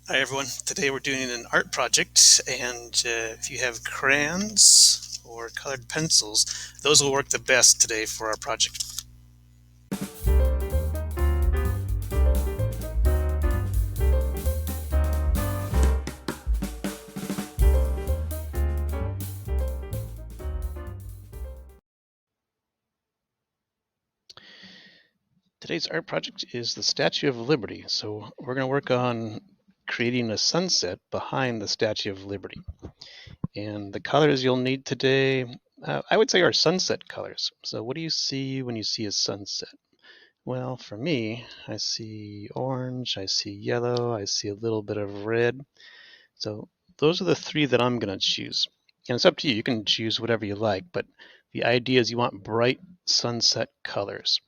Hi everyone. Today we're doing an art project, and if you have crayons or colored pencils, those will work the best today for our project. Today's art project is the Statue of Liberty. So we're going to work on creating a sunset behind the Statue of Liberty. And the colors you'll need today, I would say, are sunset colors. So what do you see when you see a sunset? Well, for me, I see orange, I see yellow, I see a little bit of red. So those are the three that I'm going to choose. And it's up to you. You can choose whatever you like, but the idea is you want bright sunset colors.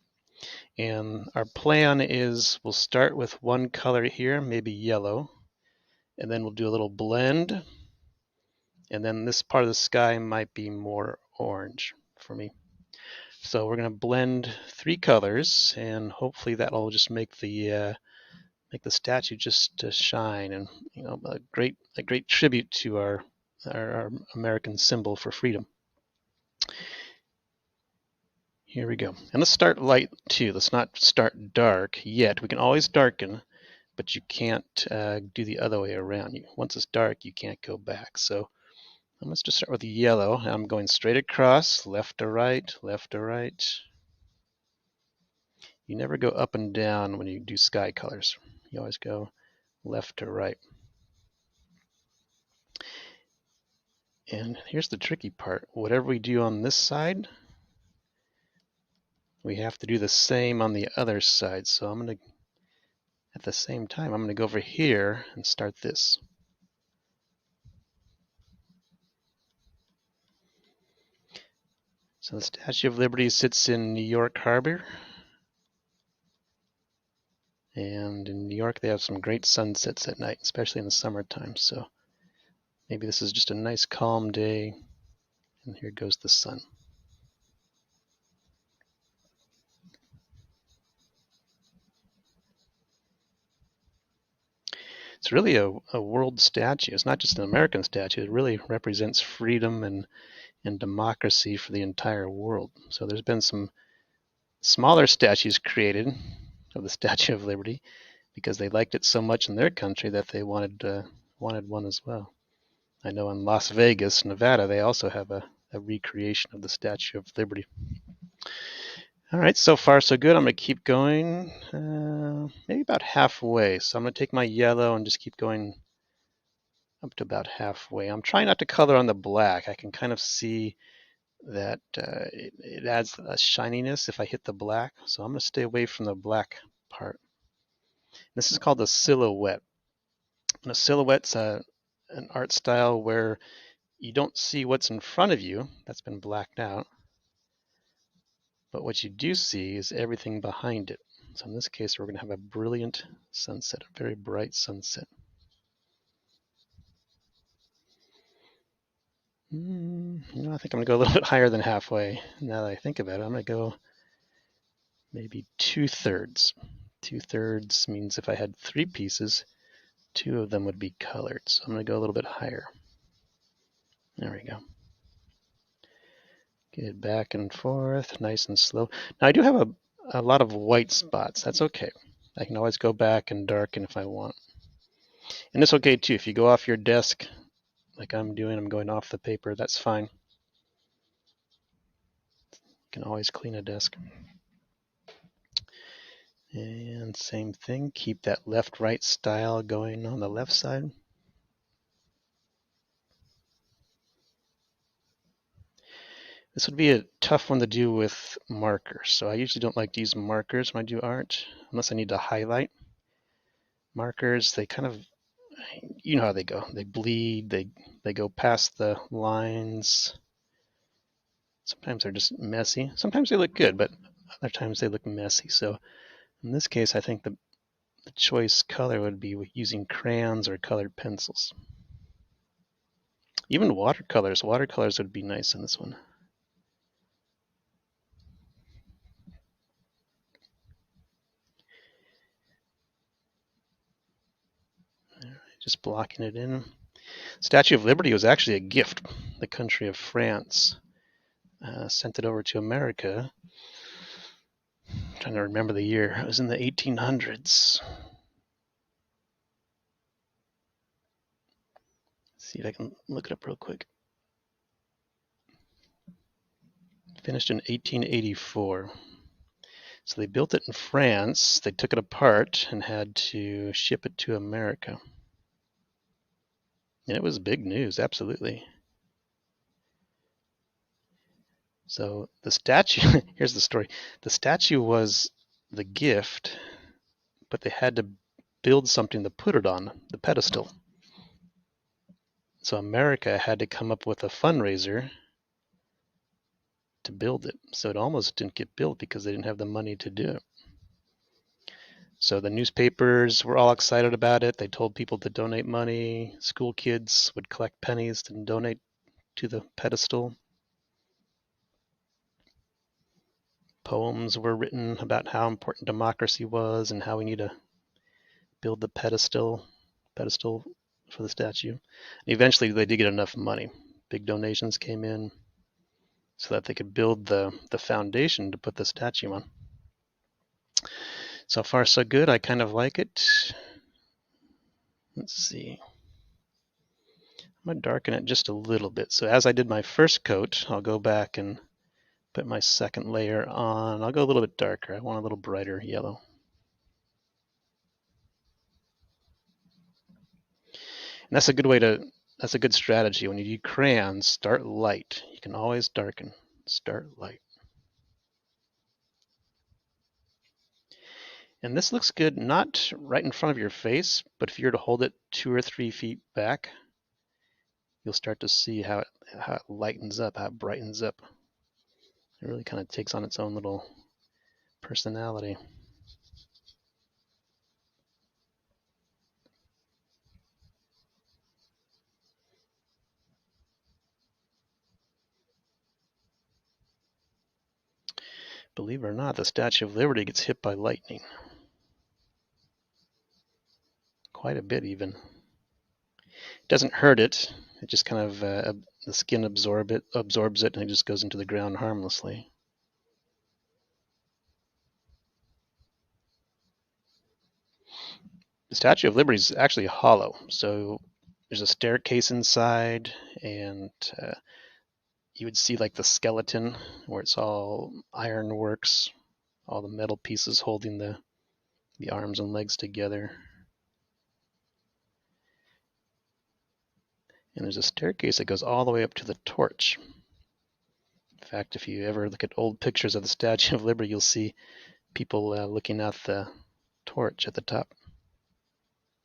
And our plan is we'll start with one color here, maybe yellow, and then we'll do a little blend. And then this part of the sky might be more orange for me. So we're going to blend three colors, and hopefully that'll just make the statue just shine, and a great tribute to our American symbol for freedom. Here we go. And let's start light too. Let's not start dark yet. We can always darken, but you can't do the other way around. Once it's dark, you can't go back. So let's just start with the yellow. I'm going straight across, left to right, left to right. You never go up and down when you do sky colors. You always go left to right. And here's the tricky part. Whatever we do on this side, we have to do the same on the other side. So at the same time, I'm going to go over here and start this. So the Statue of Liberty sits in New York Harbor. And in New York, they have some great sunsets at night, especially in the summertime. So maybe this is just a nice calm day. And here goes the sun. It's really a world statue. It's not just an American statue. It really represents freedom and democracy for the entire world. So there's been some smaller statues created of the Statue of Liberty because they liked it so much in their country that they wanted one as well. I know in Las Vegas, Nevada, they also have a recreation of the Statue of Liberty. All right, so far so good. I'm going to keep going, maybe about halfway. So I'm going to take my yellow and just keep going up to about halfway. I'm trying not to color on the black. I can kind of see that it adds a shininess if I hit the black. So I'm going to stay away from the black part. This is called a silhouette. And a silhouette's an art style where you don't see what's in front of you. That's been blacked out. But what you do see is everything behind it. So in this case, we're going to have a brilliant sunset, a very bright sunset. I think I'm going to go a little bit higher than halfway. Now that I think about it, I'm going to go maybe 2/3. 2/3 means if I had three pieces, two of them would be colored. So I'm going to go a little bit higher. There we go. Get it back and forth, nice and slow. Now I do have a lot of white spots. That's okay. I can always go back and darken if I want. And it's okay too. If you go off your desk, like I'm doing, I'm going off the paper, that's fine. You can always clean a desk. And same thing, keep that left-right style going on the left side. This would be a tough one to do with markers. So I usually don't like to use markers when I do art, unless I need to highlight. Markers, they kind of, you know how they go. They bleed, they go past the lines. Sometimes they're just messy. Sometimes they look good, but other times they look messy. So in this case, I think the choice color would be using crayons or colored pencils. Even watercolors. Watercolors would be nice in this one. All right. just blocking it in. Statue of Liberty was actually a gift. The country of France sent it over to America. I'm trying to remember the year. It was in the 1800s. Let's see if I can look it up real quick. Finished in 1884. So they built it in France. They took it apart and had to ship it to America. And it was big news, absolutely. So the statue, here's the story. The statue was the gift, but they had to build something to put it on, the pedestal. So America had to come up with a fundraiser to build it. So it almost didn't get built because they didn't have the money to do it. So the newspapers were all excited about it. They told people to donate money. School kids would collect pennies and donate to the pedestal. Poems were written about how important democracy was and how we need to build the pedestal for the statue. And eventually they did get enough money. Big donations came in so that they could build the foundation to put the statue on. So far so good. I kind of like it. Let's see. I'm going to darken it just a little bit. So as I did my first coat, I'll go back and put my second layer on. I'll go a little bit darker. I want a little brighter yellow. And that's a good strategy. When you do crayons, start light. You can always darken. Start light. And this looks good, not right in front of your face, but if you were to hold it 2 or 3 feet back, you'll start to see how it lightens up, how it brightens up. It really kind of takes on its own little personality. Believe it or not, the Statue of Liberty gets hit by lightning. Quite a bit, even. It doesn't hurt it. It just kind of, the skin absorbs it, and it just goes into the ground harmlessly. The Statue of Liberty is actually hollow, so there's a staircase inside, and you would see like the skeleton where it's all ironworks, all the metal pieces holding the arms and legs together. And there's a staircase that goes all the way up to the torch. In fact, if you ever look at old pictures of the Statue of Liberty, you'll see people looking out the torch at the top.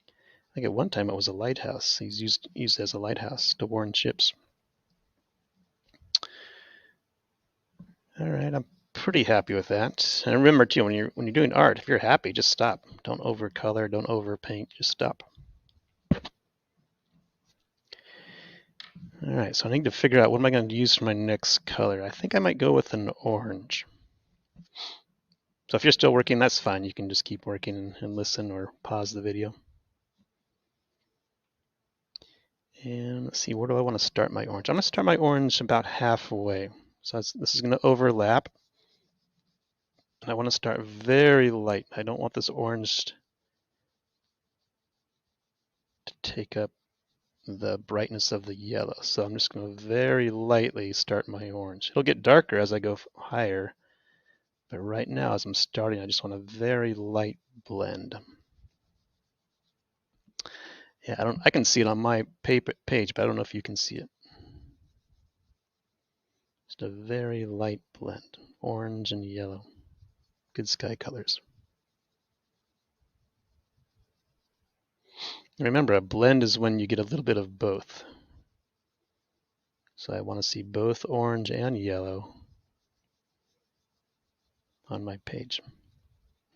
I think at one time it was a lighthouse. He's used as a lighthouse to warn ships. All right, I'm pretty happy with that. And remember too, when you're doing art, if you're happy, just stop. Don't overcolor, don't overpaint, just stop. All right, so I need to figure out what am I going to use for my next color. I think I might go with an orange. So if you're still working, that's fine. You can just keep working and listen or pause the video. And let's see, where do I want to start my orange? I'm going to start my orange about halfway. So this is going to overlap. And I want to start very light. I don't want this orange to take up the brightness of the yellow. So I'm just going to very lightly start my orange. It'll get darker as I go higher, but right now as I'm starting, I just want a very light blend. Yeah, I can see it on my page, but I don't know if you can see it. Just a very light blend, orange and yellow. Good sky colors. Remember, a blend is when you get a little bit of both. So I want to see both orange and yellow on my page.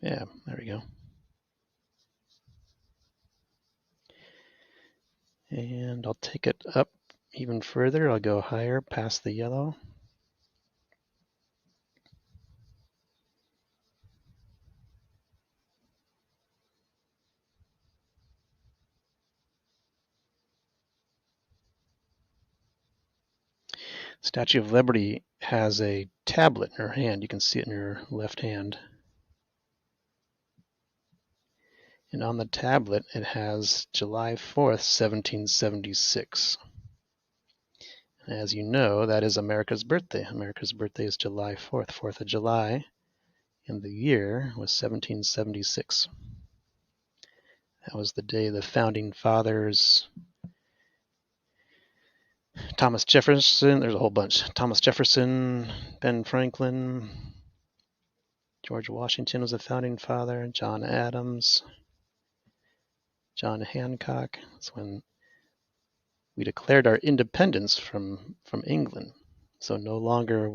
Yeah, there we go. And I'll take it up even further. I'll go higher past the yellow. Statue of Liberty has a tablet in her hand. You can see it in her left hand. And on the tablet, it has July 4th, 1776. And as you know, that is America's birthday. America's birthday is July 4th, 4th of July, and the year was 1776. That was the day the founding fathers, Thomas Jefferson, there's a whole bunch. Thomas Jefferson, Ben Franklin, George Washington was a founding father, John Adams, John Hancock. That's when we declared our independence from England. So no longer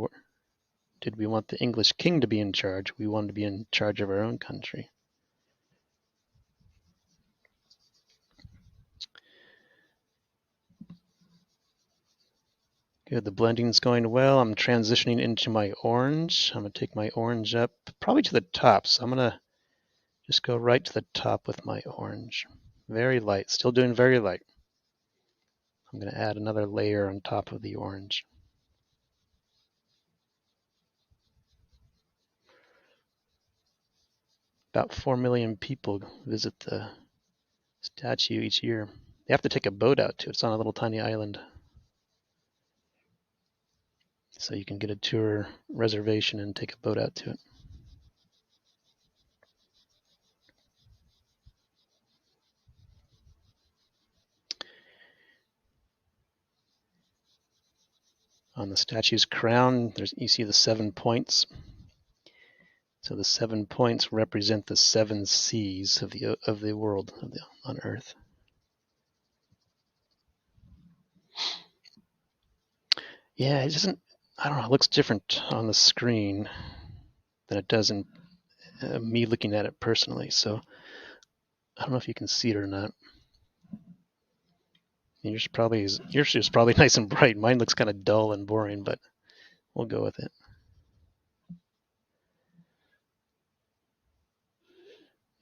did we want the English king to be in charge. We wanted to be in charge of our own country. Good, the blending's going well. I'm transitioning into my orange. I'm going to take my orange up probably to the top. So I'm going to just go right to the top with my orange. Very light, still doing very light. I'm going to add another layer on top of the orange. About 4 million people visit the statue each year. They have to take a boat out to it. It's on a little tiny island. So you can get a tour reservation and take a boat out to it. On the statue's crown, you see the 7 points. So the 7 points represent the 7 seas of the world on Earth. Yeah, it doesn't. I don't know. It looks different on the screen than it does in me looking at it personally. So I don't know if you can see it or not. Yours is probably nice and bright. Mine looks kind of dull and boring, but we'll go with it.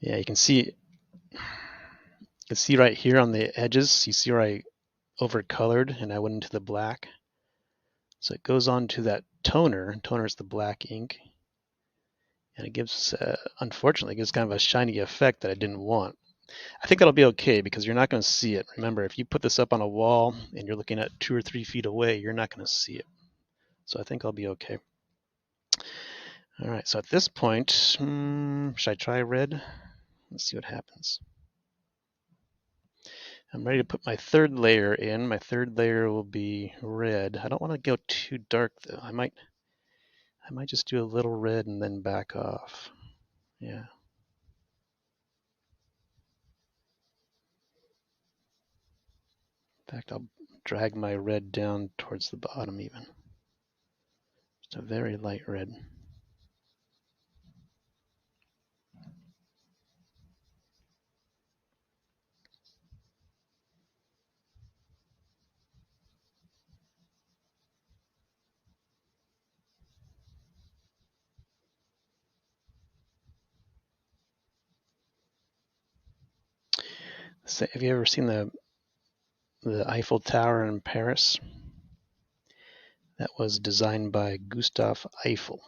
Yeah, you can see right here on the edges. You see where I overcolored and I went into the black. So it goes on to that toner. Toner is the black ink, and it gives, unfortunately, it gives kind of a shiny effect that I didn't want. I think that'll be okay because you're not going to see it. Remember, if you put this up on a wall and you're looking at 2 or 3 feet away, you're not going to see it. So I think I'll be okay. All right, so at this point, should I try red? Let's see what happens. I'm ready to put my third layer in. My third layer will be red. I don't want to go too dark though. I might just do a little red and then back off. Yeah. In fact, I'll drag my red down towards the bottom even. Just a very light red. So, have you ever seen the Eiffel Tower in Paris? That was designed by Gustave Eiffel.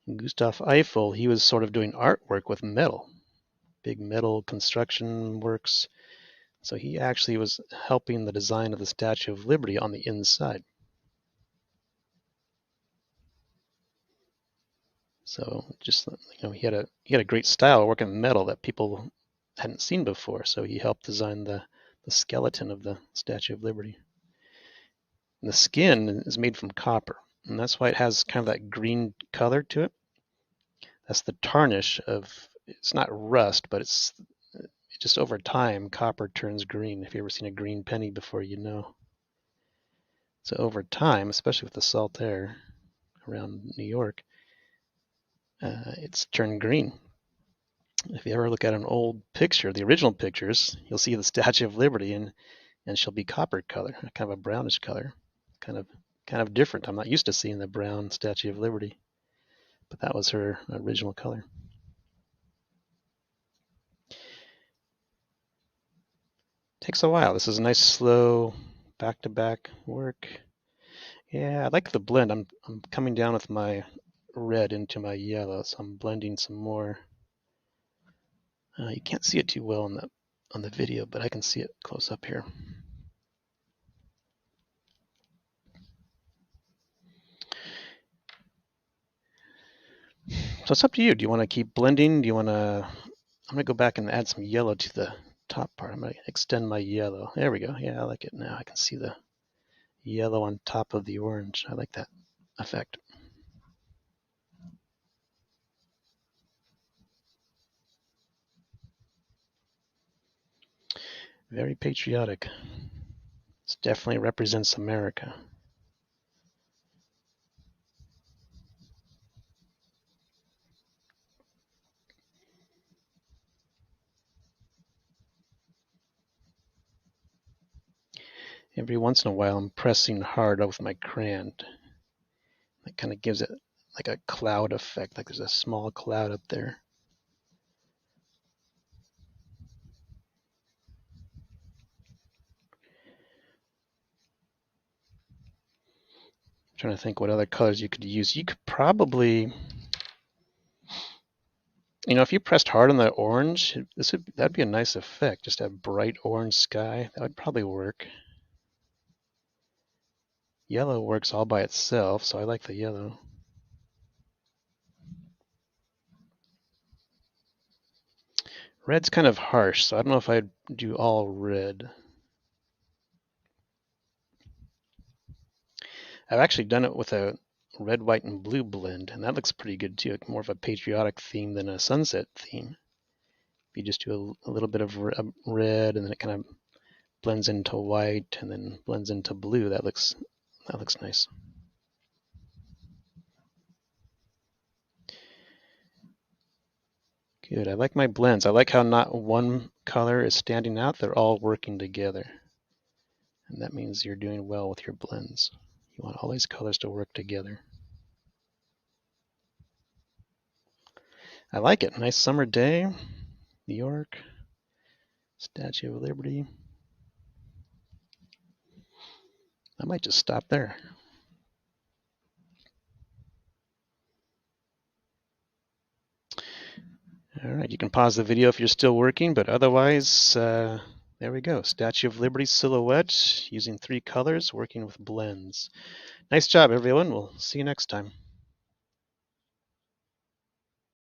And Gustave Eiffel, he was sort of doing artwork with metal, big metal construction works. So he actually was helping the design of the Statue of Liberty on the inside. So just, he had a great style working with metal that people hadn't seen before. So he helped design the skeleton of the Statue of Liberty. And the skin is made from copper, and that's why it has kind of that green color to it. That's the tarnish of, it's not rust, but it's just over time, copper turns green. If you've ever seen a green penny before, you know. So over time, especially with the salt air around New York, it's turned green. If you ever look at an old picture, the original pictures, you'll see the Statue of Liberty, and she'll be copper color, kind of a brownish color, kind of different. I'm not used to seeing the brown Statue of Liberty, but that was her original color. Takes a while. This is a nice, slow, back-to-back work. Yeah, I like the blend. I'm coming down with my red into my yellow, so I'm blending some more. You can't see it too well on the video, but I can see it close up here. So it's up to you. Do you want to keep blending? Do you want to? I'm gonna go back and add some yellow to the top part. I'm gonna extend my yellow. There we go. Yeah, I like it now. I can see the yellow on top of the orange. I like that effect. Very patriotic. This definitely represents America. Every once in a while, I'm pressing hard with my crayon. That kind of gives it like a cloud effect, like there's a small cloud up there. I'm trying to think what other colors you could use. You could probably, if you pressed hard on the orange, that'd be a nice effect. Just a bright orange sky. That would probably work. Yellow works all by itself, so I like the yellow. Red's kind of harsh, so I don't know if I'd do all red. I've actually done it with a red, white, and blue blend, and that looks pretty good too. More of a patriotic theme than a sunset theme. You just do a little bit of red, and then it kind of blends into white, and then blends into blue. That looks nice. Good. I like my blends. I like how not one color is standing out. They're all working together. And that means you're doing well with your blends. You want all these colors to work together. I like it. Nice summer day. New York. Statue of Liberty. I might just stop there. All right, you can pause the video if you're still working, but otherwise, there we go. Statue of Liberty silhouette using 3 colors, working with blends. Nice job, everyone. We'll see you next time.